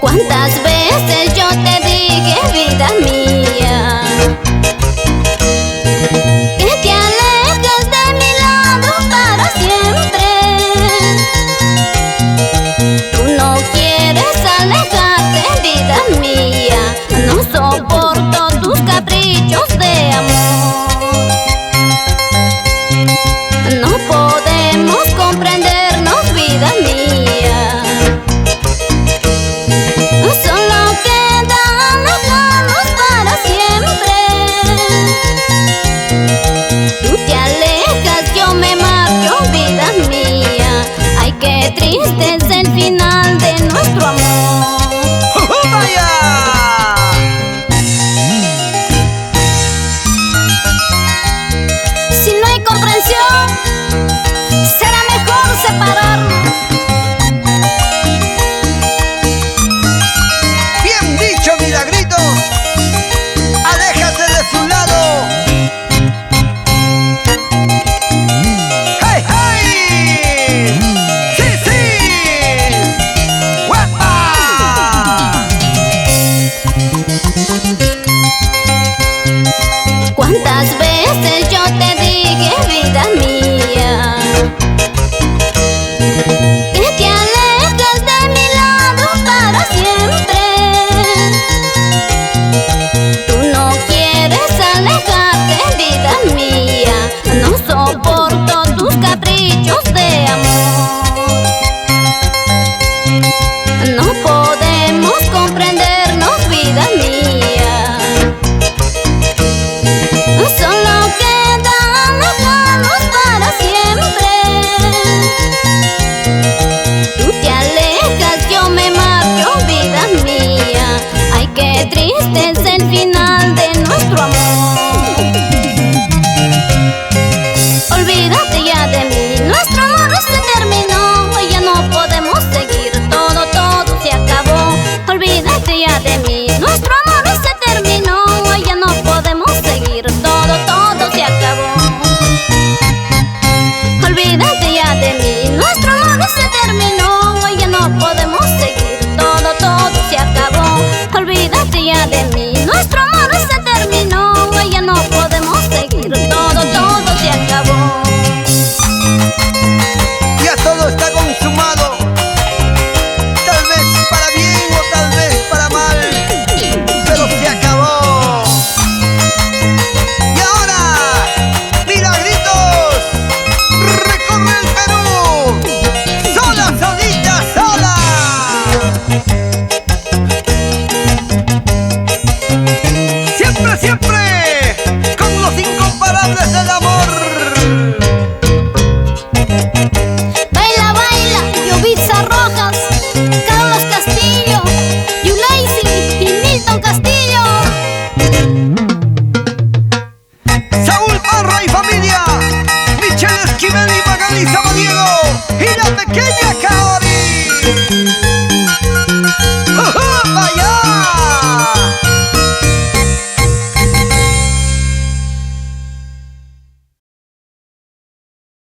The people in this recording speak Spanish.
¿Cuántas veces yo te dije, vida mía, que te alejes de mi lado para siempre? Tú no quieres alejarte, vida mía, no soporto tus caprichos de amor. No podemos comprendernos, vida mía, solo queda alejarnos para siempre. Tú te alejas, yo me marcho, vida mía. Ay, qué triste es el final de nuestro amor. ¡Vaya! Si no hay comprensión, será mejor separarnos. Bien dicho, Milagrito. Aléjate de su lado. ¡Hey, hey! ¡Sí, sí! ¡Guapa! ¿Cuántas veces yo te dije, vida mía, que te alejes de mi lado para siempre? Tú no quieres alejarte, vida mía, no soporto tus caprichos de amor. No podemos comprendernos, vida mía, solo queda alejarnos para siempre. Tú te alejas, yo me marcho, vida mía. Ay, qué triste es el final de nuestro amor.